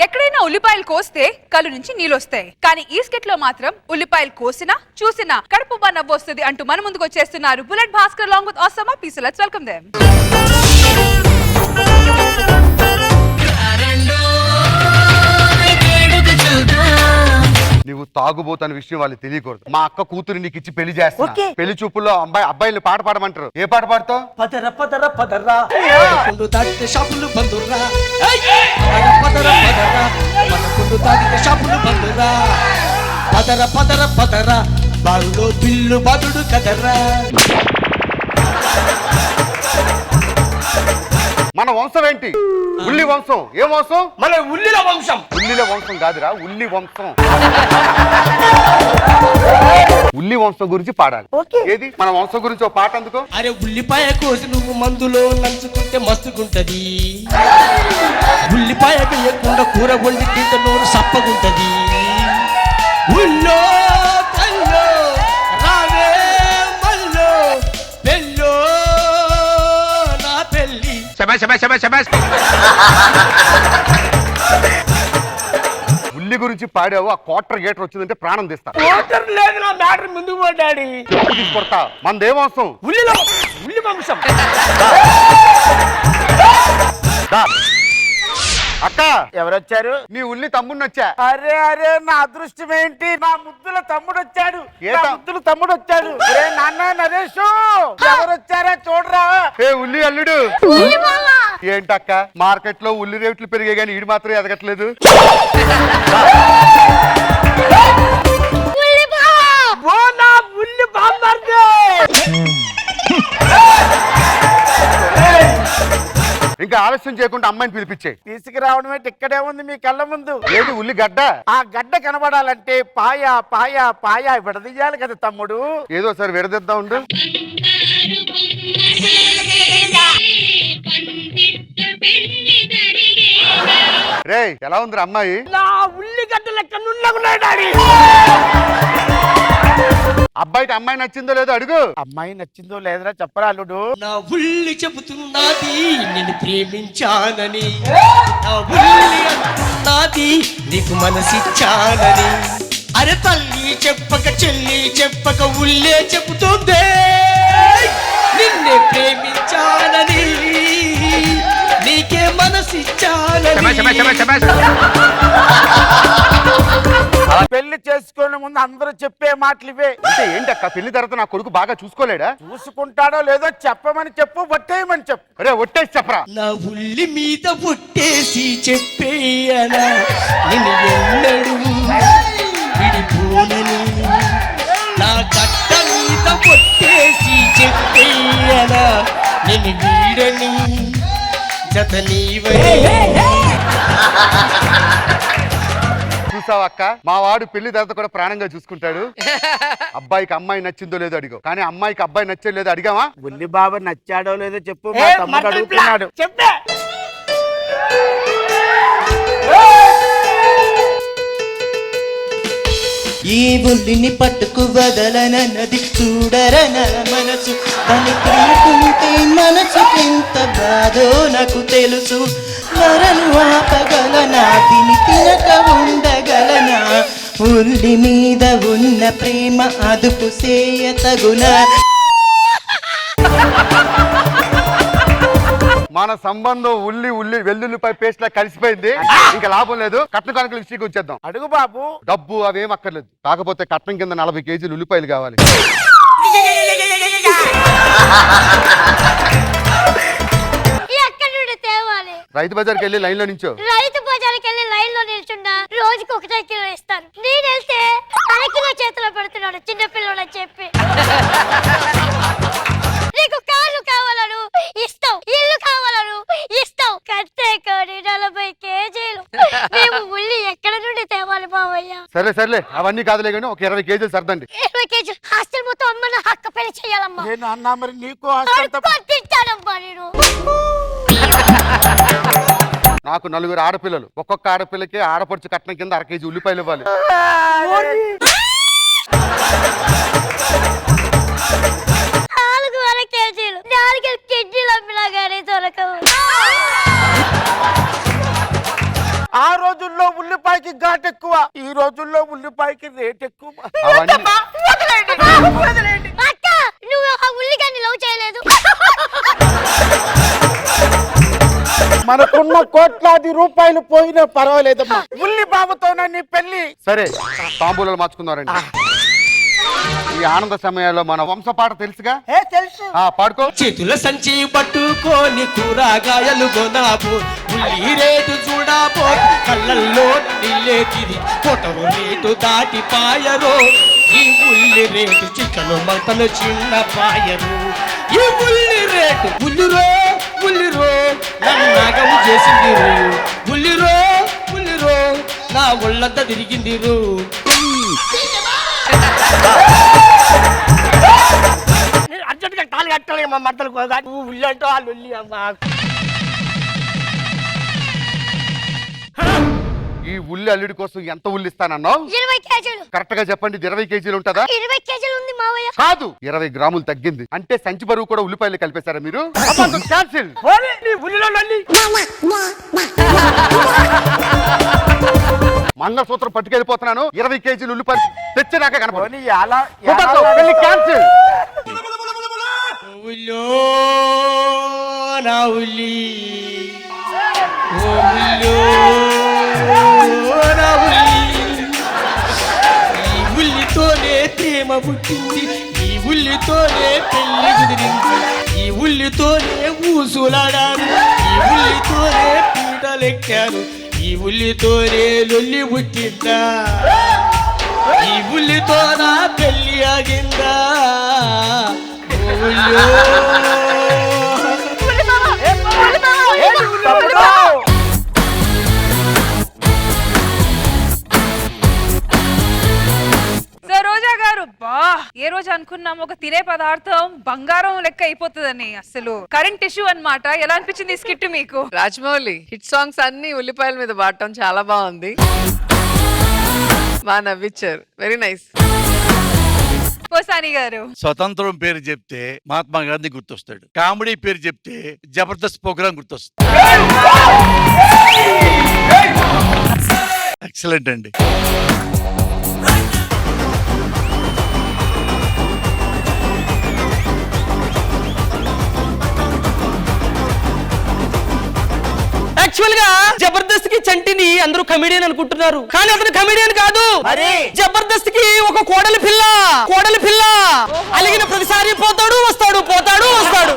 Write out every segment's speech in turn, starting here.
ఎక్కడైనా ఉల్లిపాయలు కోస్తే కళ్ళు నుంచి నీళ్ళొస్తాయి, కానీ ఈ స్కిట్ లో మాత్రం ఉల్లిపాయలు కోసినా చూసినా కడుపు నవ్వు వస్తుంది అంటూ మన ముందుకు వచ్చేస్తున్నారు bullet Bhaskar along with Osama. Please let's welcome them. నువ్వు తాగుబోతున్న విషయం వాళ్ళు తెలియకూడదు. మా అక్క కూతురు నీకు ఇచ్చి పెళ్లి చేస్తా. పెళ్లి చూపుల్లో అబ్బాయిలు పాట పాడమంటారు. ఏ పాట పాడతావు? పదర పదర పదరా పదకొండు దాటితే షాపులు బందుర్రా. పదర పదర పదకొండు దాటితే షాపులు బందుర్రా. పదర పదర పదర బారులో బిల్లు బదుడు కదర్రా. మన వంశం ఏంటి? ఉల్లి వంశం. ఏ వంశం? మన ఉల్లిల వంశం. ఉల్లిల వంశం కాదురా, ఉల్లి వంశం. ఉల్లి వంశం గురించి పాడాలి. ఏది మన వంశం గురించి ఒక పాట అందుకో. అరే ఉల్లిపాయ కోసి నువ్వు మందులో నంచుకుంటే మస్తుకుంటది. ఉల్లిపాయ వేయకుండా కూర వండి తింటే నోరు సప్పగుంటది. ఉల్లో కల్లో రావే మల్లో పెల్లో నా పెళ్ళి. ఉల్లి గురించి పాడావు, ఆ క్వార్టర్ గేటర్ వచ్చిందంటే ప్రాణం తీస్తా. లేదు నా మ్యాటర్ ముందుకు పోడాడి. తీసుకొడతా. మనదే వంశం. ఉల్లిలో ఉల్లి వంశం. అక్క ఎవరొచ్చారు? నీ ఉల్లి తమ్ముడిని వచ్చా. అరే అరే నా అదృష్టం ఏంటి, నా ముద్దుల తమ్ముడు వచ్చాడు. ముద్దుల తమ్ముడు వచ్చాడు. నాన్న నరేష్ ఎవరొచ్చారా చూడరా. ఏ ఉల్లి అల్లుడు. ఏంటక్క మార్కెట్ లో ఉల్లి రేట్లు పెరిగాయి కానీ ఈడు మాత్రం ఎదగట్లేదు. ఇంకా ఆలస్యం చేయకుండా అమ్మాయిని పిలిపించే. తీసుకురావడం ఏంటి, ఇక్కడే ఉంది మీ కళ్ళ ముందు. ఏది ఉల్లి గడ్డ? ఆ గడ్డ కనబడాలంటే పాయ పాయ పాయ విడదీయాలి కదా తమ్ముడు. ఏదో సరే విడదిద్దా ఉండు. రే ఎలా ఉందిరా అమ్మాయి? నా ఉల్లి గడ్డ లెక్క నున్నగున్నాయి డాడీ. అబ్బాయికి అమ్మాయి నచ్చిందో లేదో అడుగు. అమ్మాయి నచ్చిందో లేదరా చెప్పరా అల్లుడు. నా ఉల్లి చెబుతున్నది నేను ప్రేమించానని. నా ఉల్లి అంటున్నది నీకు మనసిచ్చానని. అరే తల్లి చెప్పక చెల్లి చెప్పక ఉల్లే చెబుతుందే నిన్నే ప్రేమించానని, నీకే మనసిచ్చానని. పెళ్లి చేసుకునే ముందు అందరూ చెప్పే మాటలు ఇవే. అంటే ఏంటక్క పెళ్లి తర్వాత నా కొడుకు బాగా చూసుకోలేడా? చూసుకుంటాడో లేదో చెప్పమని చెప్పు, ఒట్టేయమని చెప్పు. అరే ఒట్టేసి చెప్పరా. నా ఉల్లి మీద ఒట్టేసి చెప్పేయనా నిన్ను ఎన్నడు విడిపోనని. నా గడ్డ మీద ఒట్టేసి చెప్పేయనా నిన్ను వీడని జత నీవని. చూసావక్క మా వాడు పెళ్లి తర్వాత కూడా ప్రాణంగా చూసుకుంటాడు. అబ్బాయికి అమ్మాయి నచ్చిందో లేదో అడిగావు, కానీ అమ్మాయికి అబ్బాయి నచ్చే లేదో అడిగావా? ఉల్లి బాబు నచ్చాడో లేదో చెప్పు, మా తమ్ముడు అడుగుతున్నాడు. చెప్పే. ఈ ఉల్లిని పట్టుకు వదలనన్నది చూడరన మనసు. తని తింటుంటే మనసుకెంత బాధో నాకు తెలుసు. నరను ఆపగలనా తిని తినక ఉండగలనా. ఉల్లి మీద ఉన్న ప్రేమ అదుపు చేయతగునా. మన సంబంధం ఉల్లి ఉల్లి వెల్లుల్లిపై పేస్ట్ లా కలిసిపోయింది. ఇంకా లాభం లేదు. కట్న కానుకల విషయం వచ్చేద్దాం. అడుగు బాబు. డబ్బు అవేం అక్కర్లేదు, కాకపోతే కట్నం కింద 40 కేజీలు ఉల్లిపాయలు కావాలి. రైతు బజార్కి వెళ్ళి లైన్ లో నించో. రైతు బజార్కి వెళ్ళి లైన్ లో నిల్చున్నా రోజుకి 1 కిలో ఇస్తారు. నేను వెళ్తే అరకిలో చేతిలో పెడుతున్నాడు చిన్నపిల్లలు అని చెప్పి. నీకు కాళ్ళు కావాలను ఇస్తావు, ఇల్లు కావాలను ఇస్తావు, కట్టే కానీ 40 కేజీలు. మేము ఉల్లి ఎక్కడ నుండి తేవాలి బావయ్య? సరే సర్లే అవన్నీ కాదులే కానీ ఒక 20 కేజీలు సర్దండి. 20 కేజీలు హాస్టల్ మొత్తం అమ్మ హక్క పెళ్లి చేయాలమ్మా. నాన్న మరి నీకు తింటానమ్మా నేను. నాకు 4 ఆడపిల్లలు. ఒక్కొక్క ఆడపిల్లకి ఆడపడుచు కట్నం కింద 1 కేజీ ఉల్లిపాయలు ఇవ్వాలి. 4 కేజీలు 4 కిడ్నీలు అమ్మినా కానీ దొరకవు. ఆ రోజుల్లో ఉల్లిపాయకి ఘాటు ఎక్కువ, ఈ రోజుల్లో ఉల్లిపాయకి రేట్ ఎక్కువ. అవన్నీ అక్క నువ్వు ఆ ఉల్లిగడ్డ లవ్ చేయలేదు. మనకున్న కోట్లాది రూపాయలు పోయినా పర్వాలేదమ్మా, ఉల్లి బాబుతోనే నీ పెళ్లి. సరే తాంబూలాలు మార్చుకుందారండి. ఈ ఆనంద సమయాల్లో మన వంశపాట తెలుసుగా, తెలుసు. పాడుకో. చేతుల సంచి పట్టుకొని కూరగాయలు గొనాపు, ఉల్లి రేటు చూడాపో, కళ్ళల్లో నిల్లేకిది కొటరు రేటు దాటి పాయరు, ఈ ఉల్లి రేటు చిక్కలు మంటలు చిన్న పాయరు, ఈ ఉల్లి రేటు ఉల్లిరో ఉల్లిరో నన్ను నాగము చేసిందిరు, ఉల్లిరో ఉల్లిరో నా ఒళ్ళంతా తిరిగిందిరు. అర్జెంట్గా తాళి కట్టాలి మా మట్టలు కోగా, నువ్వు ఉల్లంటూ వాళ్ళు ఉల్లి అమ్మా. ఈ ఉల్లి అల్లుడి కోసం ఎంత ఉల్లి ఇస్తానన్నావు? 20 కేజీలు. కరెక్ట్ గా చెప్పండి. 20 కేజీలు ఉంటుందా? 20 కేజీలు ఉంది మావయ్య. కాదు, 20 గ్రాములు తగ్గింది. అంటే సంచి బరువు కూడా ఉల్లిపాయలు కలిపేశారా మీరు? క్యాన్సిల్. ఉల్లిలో నల్లి మంగళసూత్రం పట్టుకెళ్ళిపోతున్నాను. 20 కేజీలు ఉల్లిపాయలు తెచ్చినాక కనపడి పోనీ ఎలా క్యాన్సిల్. ఉల్లో నా ఉల్లి, ఓ ఉల్లో నా ఉల్లి, ఈ ఉల్లితోనే ప్రేమ పుట్టింది, ఈ ఉల్లితోనే పెళ్లి కుదిరింది, ఈ ఉల్లితోనే ఊసులాడారు, ఈ ఉల్లితోనే పీటలెక్కారు, ఈ ఉల్లితోనే లొల్లి పుట్టిందా, ఈ ఉల్లితో నా పెళ్లి ఆగిందా, ఓ ఉల్లో. సో రోజా గారు, ఏ రోజు అనుకున్నాం ఒక తినే పదార్థం బంగారం లెక్క అయిపోతుందని, అసలు కరెంట్ ఇష్యూ అన్నమాట. ఎలా అనిపించింది ఈ స్కిట్ మీకు? రాజమౌళి హిట్ సాంగ్స్ అన్ని ఉల్లిపాయల మీద వాడటం చాలా బాగుంది, బాగా నవ్వించారు. Very nice. పోసాని గారు, స్వతంత్రం పేరు చెప్తే మహాత్మా గాంధీ గుర్తొస్తాడు, కామెడీ పేరు చెప్తే జబర్దస్త్ ప్రోగ్రామ్ గుర్తొస్తుంది. ఎక్సలెంట్ అండి. యాక్చువల్ గా జబర్దస్త్ కి చంటిని అందరూ కమెడియన్ అనుకుంటున్నారు, కానీ అతను కమెడియన్ కాదు. జబర్దస్త్ కి ఒక కోడలి పిల్ల, కోడలి పిల్ల అలిగిన ప్రతిసారి పోతాడు వస్తాడు, పోతాడు వస్తాడు.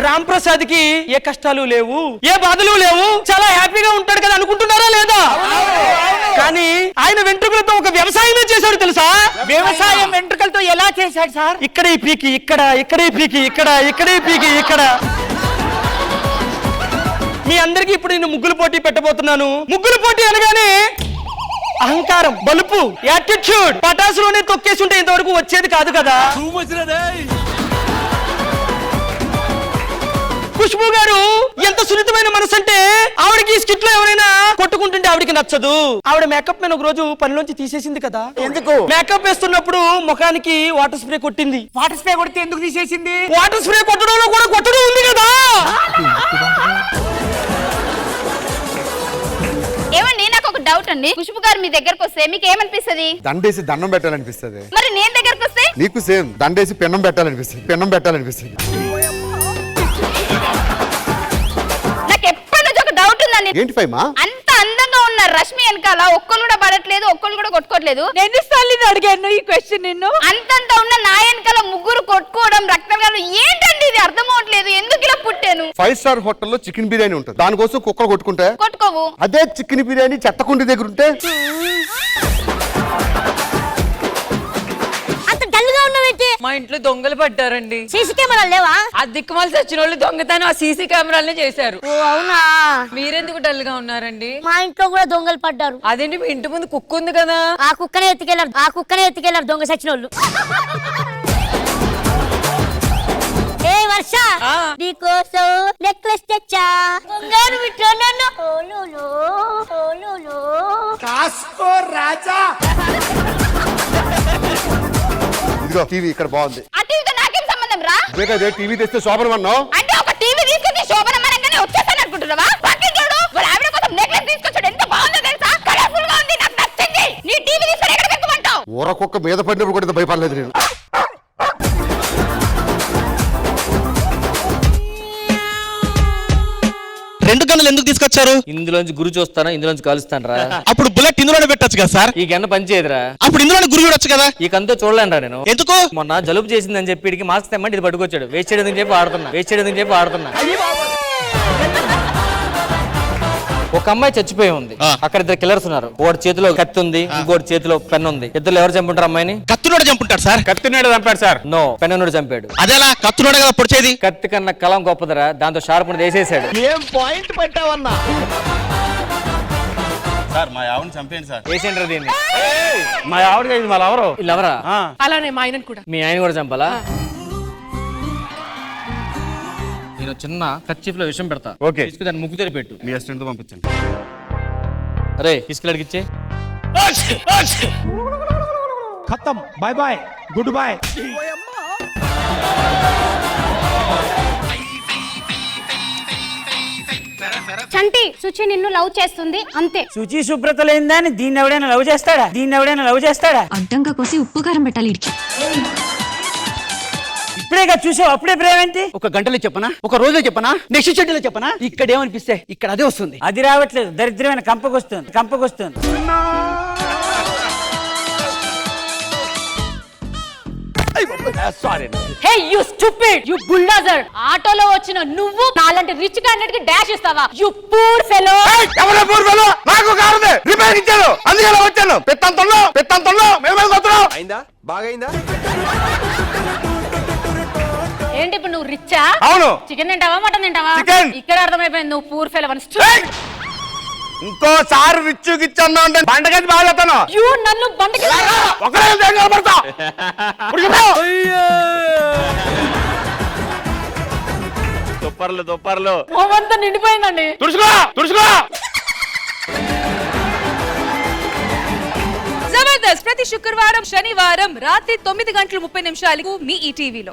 రామ్ ప్రసాద్ కి ఏ కష్టాలు లేవు, ఏ బాధలు లేవు, చాలా హ్యాపీగా ఉంటాడు కదా అనుకుంటున్నారా లేదా? కానీ ఆయన వెంట్రుకలతో ఒక వ్యవసాయమే చేశాడు తెలుసా? వ్యవసాయం వెంట్రుకలతో ఎలా చేశాడు సార్? ఇక్కడే పీకి ఇక్కడ, ఇక్కడే పీకి ఇక్కడ, ఇక్కడే పీకి ఇక్కడ. మీ అందరికి ఇప్పుడు నేను ముగ్గులు పోటీ పెట్టబోతున్నాను. ముగ్గులు పోటీ అనగానే అహంకారం, బలుపు, యాటిట్యూడ్ పటాసులోనే తొక్కేసి ఉంటే ఇంతవరకు వచ్చేది కాదు కదా. ఖుష్బూ గారు ఎంత సున్నితమైన మనసు అంటే, ఆవిడకి స్కిట్ లో ఎవరైనా కొట్టుకుంటుంటే ఆవిడకి నచ్చదు. ఆవిడ మేకప్ మీద ఒక రోజు పనిలోంచి తీసేసింది కదా. ఎందుకు? మేకప్ వేస్తున్నప్పుడు ముఖానికి వాటర్ స్ప్రే కొట్టింది. వాటర్ స్ప్రే కొడితే ఎందుకు తీసేసింది? వాటర్ స్ప్రే కొట్టడంలో కూడా కొట్టడం ఉంది కదా. ఏమండి, నాకు ఒక డౌట్ అండి. ఖుష్బు గారు మీ దగ్గరకు వస్తే మీకు ఏమనిపిస్తుంది? దండేసి దండం పెట్టాలనిపిస్తుంది. మరి నేను దగ్గరకు వస్తే నీకు సేమ్ దండేసి పెన్నం పెట్టాలనిపిస్తుంది, పెన్నం పెట్టాలనిపిస్తుంది. నాకు ఎప్పటి నుంచి ఒక డౌట్ ఉందండి. ఏంటి ఫైమా? అంత అందంగా ఉన్న రష్మి వెనకాల ఒక్కళ్ళు కూడా పడట్లేదు, ఒక్కళ్ళు కూడా కొట్టుకోవట్లేదు. ఎన్నిసార్లు అడిగాను ఈ క్వశ్చన్ నిన్ను? అంతంత ఉన్న నా వెనకాల ముగ్గురు కొట్టుకోవడం, రక్తగాలు, ఏంటండి ఇది? అర్థం అవట్లేదు. ఎందుకు ఇలా పుట్టాను? 5 స్టార్ హోటల్లో చికెన్ బిర్యానీ ఉంటుంది, దానికోసం కుక్కలు కొట్టుకుంటా. కొట్టుకోవు. అదే చికెన్ బిర్యానీ చెత్తకుండి దగ్గర ఉంటే అంత డల్ గా ఉన్నావేంటి? మా ఇంట్లో దొంగలు పడ్డారండి. సీసీ కెమెరాలు లేవా? ఆ దిక్కుమాలి చచ్చిన వాళ్ళు దొంగతనం ఆ సీసీ కెమెరాలనే చేశారు. ఓ అవునా? మీరెందుకు డల్ గా ఉన్నారండి? మా ఇంట్లో కూడా దొంగలు పడ్డారు. అదేంటి, మీ ఇంటి ముందు కుక్క ఉంది కదా. ఆ కుక్కనే ఎత్తుకెళ్లారు దొంగ సచ్చినోళ్ళు. ఏ వర్ష, నీకోసం నెక్లెస్ తెచ్చా, బంగారు బిడ్డ నన్ను. ఓలోలో, ఓలోలో. కాస్కో రాజా. ఇదిగో టీవీ ఇక్కడ బాగుంది. ఆ టీవీతో నాకేం సంబంధం రా? అదే టీవీ తెస్తే శోభనం అన్నావు అంటే ఒక టీవీ తీసుకొచ్చి శోభనమనంగానే వచ్చేసాను అనుకుంటున్నావా? ఊరకొక్క మీద పడినప్పుడు కూడా ఇంత భయపడలేదు నేను. రెండు గన్నులు ఎందుకు తీసుకొచ్చారు? ఇందులోంచి గురి చూస్తానా, ఇందులోంచి కాలుస్తాను రా. అప్పుడు బుల్లెట్ ఇందులోనే పెట్టొచ్చు కదా సార్. ఈ గన్న పనిచేయదురా. అప్పుడు ఇందులోనే గురి చూడొచ్చు కదా. ఈ కంతో చూడలేను రా నేను. ఎందుకు? మొన్న జలుబు చేసిందని చెప్పి వీడికి మాస్క్ తెమ్మంటే ఇది పట్టుకొచ్చాడు. వేస్ట్ చేయడం చెప్పి ఆడుతున్నా. ఒక అమ్మాయి చచ్చిపోయి ఉంది. అక్కడ ఇద్దరు కిల్లర్స్ ఉన్నారు. ఒకటి చేతిలో కత్తి ఉంది, ఇంకోటి చేతిలో పెన్ ఉంది. ఇద్దరు ఎవరు చంపుంటారు అమ్మాయిని? కత్తునోడు చంపుంటాడు సార్. కత్తినోడు చంపాడు సార్. నో, పెన్నుడు చంపాడు. అదేలా కత్తునోడు కదా పొడిచేది. కత్తి కన్నా కలం గొప్పదరా, దాంతో షార్ప్ వేసేసాడు. ఏం పాయింట్ పెట్టావన్నా? సార్ మా ఆవిడని చంపేయండి సార్. వేసేంటారు దీన్ని. మా ఆవిడ ఇది మళ్ళీ ఎవరు? వీళ్ళెవరా? అలానే మా ఆయన కూడా. మీ ఆయన కూడా చంపాలా? నేను చిన్న కర్చీఫ్ లో విషయం పెడతా. ఓకే. తీసుకు దాన్ని ముగ్గు తెరి పెట్టు. మీ అసిస్టెంట్ తో పంపించండి. అరే తీసుకెళ్ళి ఇచ్చే. ఖతం. Bye bye, good boy. Chanti Suchi నిన్ను లవ్ చేస్తుంది అంతే. శుచి శుభ్రత లేనిదాన్ని దీన్ని ఎవడైనా లవ్ చేస్తాడా? అడ్డంగా కోసి ఉప్పు కారం పెట్టాలి ఇడికి. ఇప్పుడేగా చూసావు, అప్పుడే ప్రేమేంటి? ఒక గంటలో చెప్పనా, ఒక రోజులో చెప్పనా, నెక్స్ట్ షెడ్యూల్లో చెప్పనా? ఇక్కడ ఏమనిపిస్తే ఇక్కడ అదే వస్తుంది. అది రావట్లేదు, దరిద్రమైన కంపకొస్తుంది. Hey you stupid, you bulldozer. ఆటోలో వచ్చిన నువ్వు నాలంటి రిచ్ క్యాండిడేట్ కి డాష్ ఇస్తావా? You poor fellow. ఎవరో పూర్ ఫెలో? నాకు కారుది రిపేర్ ఇచ్చాను, అందుకే వచ్చాను. పెత్తంతంలో మేము బాగైందా? ఏంటి ఇప్పుడు నువ్వు రిచ్చా? అవును. చికెన్ తింటావా, మటన్ తింటావా? చికెన్. ఇక్కడ అర్థమైపోయింది నువ్వు పూర్ ఫెలో అని. ఇంకోసారి రిచ్చు గిచ్చన్నా అంటే బండగది బాగా చెప్తాను. యు నన్ను బండకి దుప్పర్లు మొహమంతా నిండిపోయిందండి. తుడుచుకో. జబర్దస్త్ ప్రతి శుక్రవారం, శనివారం రాత్రి 9:30 మీ ఈటీవీలో.